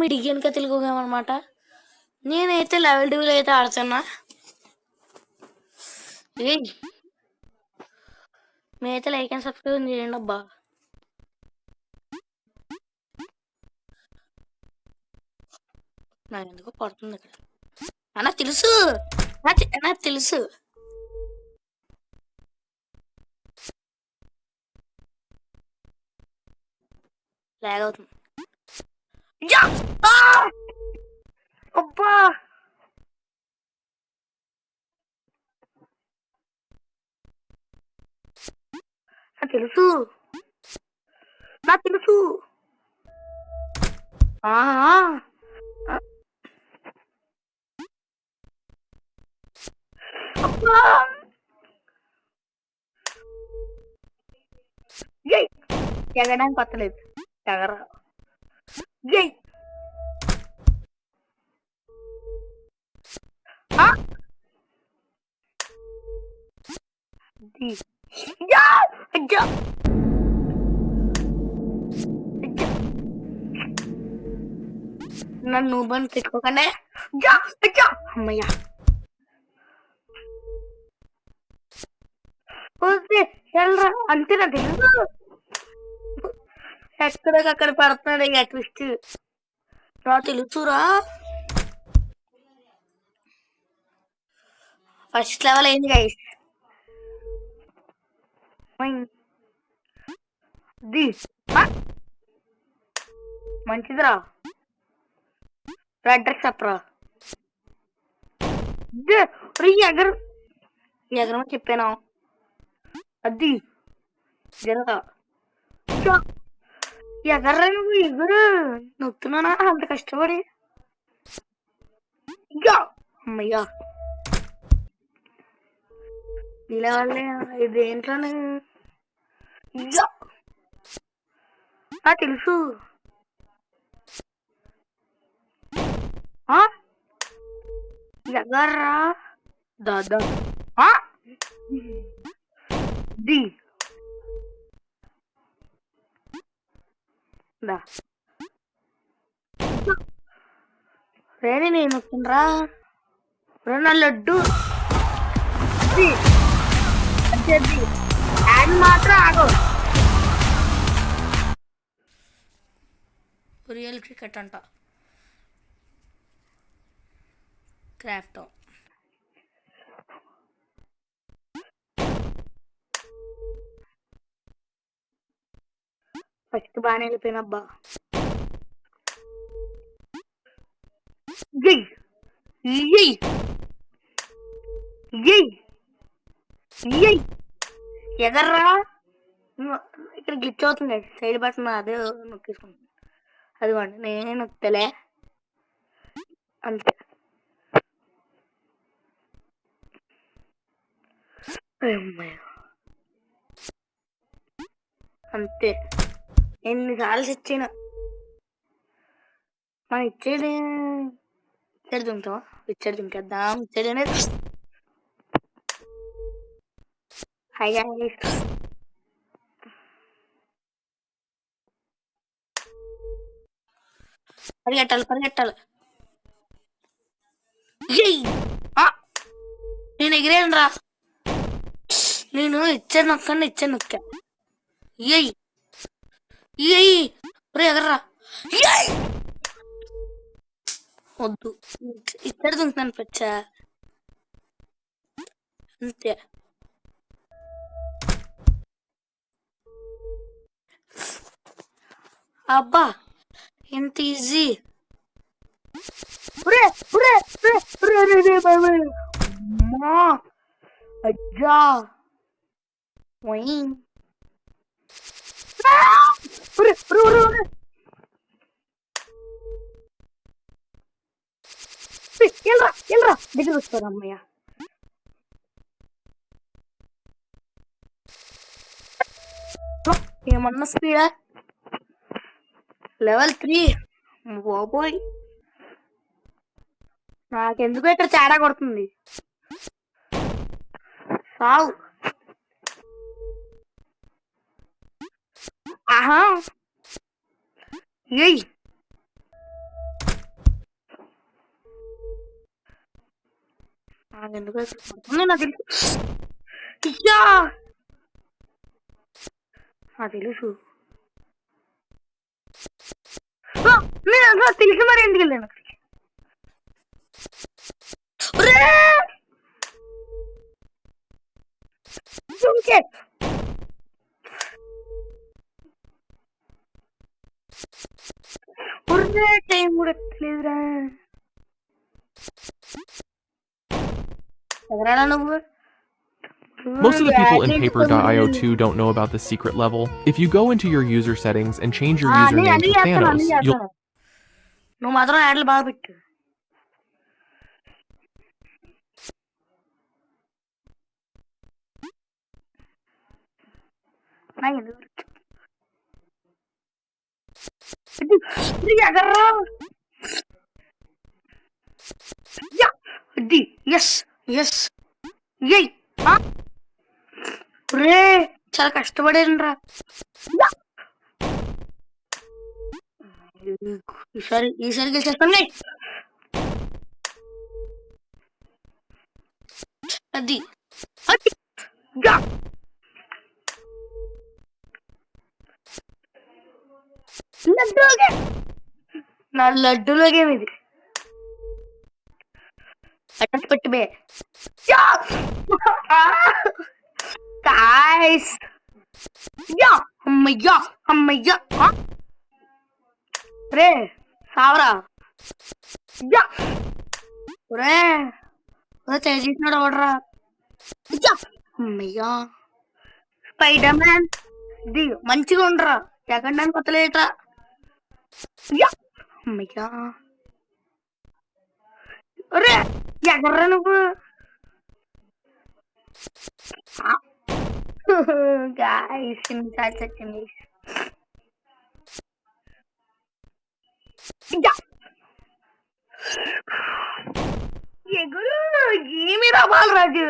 మీ DNK Telugu game అనమాట. నేనైతే level 2లో అయితే ఆడుతున్నా. మీరైతే లైక్ అండ్ సబ్స్క్రైబ్ చేయండి అబ్బా. నాకు ఎందుకో పడుతుంది ఇక్కడ. నాకు తెలుసు, నాకు తెలుసు. లాగ్ అవుతుంది. అబ్బా నాకు తెలుసు, నాకు తెలుసు. ఎగడానికి కొత్తలేదు ఎగర. నన్ను బండి పెట్టుకోకనే. అమ్మయ్యా వెళ్ళరా అంతే. నా తెలుసు ఎక్కడికక్కడ పడుతున్నాడు ఇక ట్విస్ట్. నా తెలుసురా. ఫస్ట్ లెవెల్ అయింది గైస్. మంచిదిరా. రెడ్ డ్రెస్ చెప్పరా. ఎగరమని చెప్పాను. అది జరగా ఎగర్రా నువ్వు ఎగురు. నొక్కుతున్నానా అంత కష్టపడి. అమ్మయ్యా ఇలా వాళ్ళే ఇదేంట్లోనే తెలుసు. ఎగర్రా దాదా రేని నేను వస్తుండ్రా. నా లడ్డు మాత్రం ఆగో. రియల్ క్రికెట్ అంట. క్రాఫ్ట్ ఫస్ట్ బాగానే వెళ్ళిపోయినబ్బా. ఎగర్రా. ఇక్కడ గ్లిచ్ అవుతుంది. సైడ్ బటన్ అదే నొక్కేసుకుంటుంది. అదిగోండి నేనే నొక్కలే అంతే. అంతే ఎన్నిసార్లు తెచ్చిన మనం ఇచ్చేది. ఇచ్చేది దుంకుతాం, ఇచ్చేది దుంకేద్దాం. ఇచ్చేది పరిగెట్టాలి పరిగెట్టాలి. నేను ఎగిరేను రా. నేను ఇచ్చాను నొక్కండి, ఇచ్చాను నొక్కా. ఎగర్రా. వద్దు ఇక్కడ దుంకుతాను పచ్చా అంతే. అబ్బా ఎంత ఈజీ. అజ్జా దగ్గర వస్తారు. అమ్మయ్య ఏమన్నా స్పీడా. లెవెల్ 3 బాబోయ్. నాకెందుకు ఇక్కడ తేడా కొడుతుంది. సావు. ఆహా నాకెందుకు నాకు తెలుసు. ఇయ్యా! నాకు తెలుసు. నేను అసలు తెలిసి మరి ఎందుకు వెళ్ళాను టైం కూడా ఎత్తలేదురా ఎగరాడా నువ్వు. Most of the people in Paper.io 2 don't know about the secret level. If you go into your user settings and change your username to Thanos, you'll... నువ్వు మాత్రం యాడ్లు బాగా పెట్టు. రే చాలా కష్టపడేరా ఈసారి గెలిచేస్తాను. అది నా లడ్డూలోగే ఇది అటెంట్ పెట్టి బే అమ్మయ్యా అమ్మయ్యా రే సావరా రే చేసినాడు ఓడరా అమ్మయ్యా. స్పైడర్ మ్యాన్ ఇది మంచిగా ఉండరా ఎక్కడ కొత్తలేట్రా అమ్మయ్యా. రే ఎగర్రా నువ్వు గాయ్స్ వచ్చింది. ఎగురు ఏమి రావాలి రాజు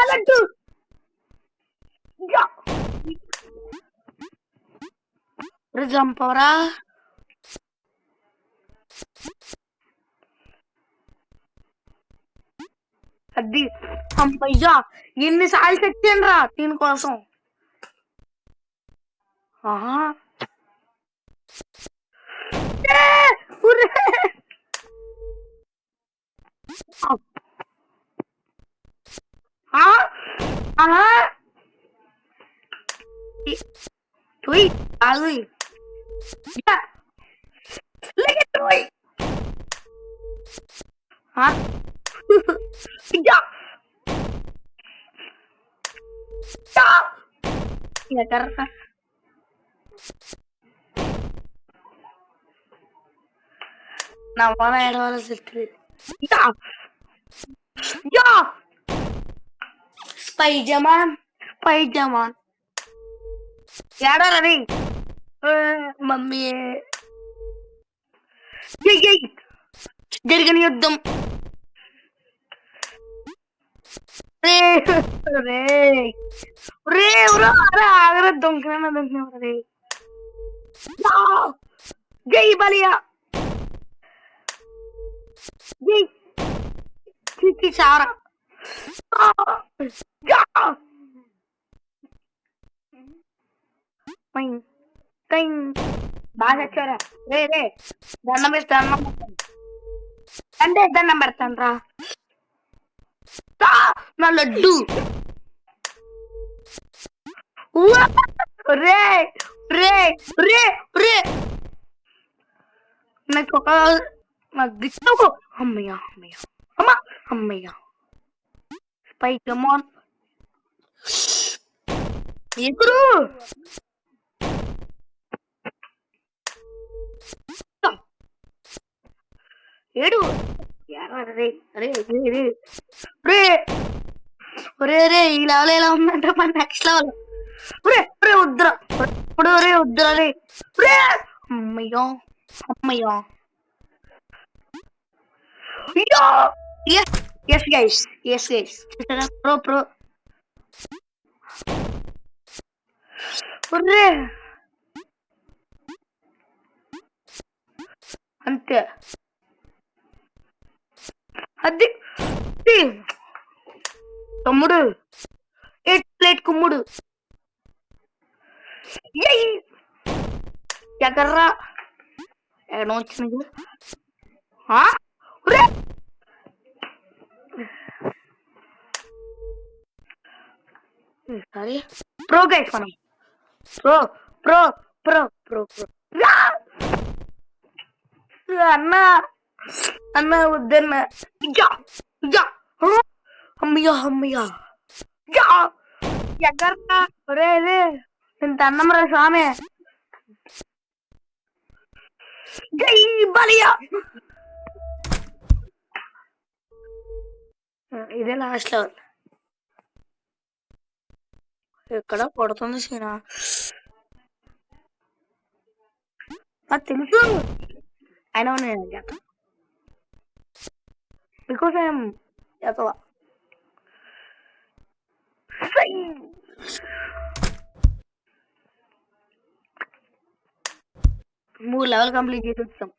లడ్డు జంపవరా అది అమ్మయ్యా. ఎన్నిసార్లు తెచ్చాను రా దీనికోసం. నవ్వాల ఏడవాల స్పైజమాన్ స్పైజమాన్ ఏడారా మమ్మీ. జరిగిన యుద్ధం రే రే రే ఆగర దొంగన రే జై బలియా జై చికి సారా బాగా వచ్చారా రే రే దండం పెడతాను అంటే దండం పెడతాను రా నా లడ్డు రే రే రే రే నాకు ఒక నాకు అమ్మయ్యా అమ్మయ్యా అమ్మా అమ్మయ్యా. స్పైడర్మాన్ ఎదురు ఏడు రే రే రే రే రే రే ఈ లెవెల్ ఎలా ఉందంటే మన నెక్స్ట్ లెవెల్. రే రే వద్దురా ఇప్పుడు రే వద్దురా రే రే అమ్మయ్యా అమ్మయ్యా. Yes guys, yes guys. Pro. అంతే అది తమ్ముడు 8 ప్లేట్ కుమ్ముడు ఎగర్రా ఎక్కడ వచ్చింది సరే ప్రో గైస్ మనం pro pro pro pro pro అన్నా అన్న వద్దన్న అమ్మయ్యా అమ్మయ్యా ఎగర్రా ఒరే ఇంత అన్నం రా స్వామి జై బలియా ఇదే లాస్ట్ లెవెల్ ఎక్కడ పడుతుంది సీనా నాకు తెలుసు అయినా నేను బికాస్ ఐఎమ్ ఎతవా 3 లెవెల్ కంప్లీట్ చేసి వచ్చాం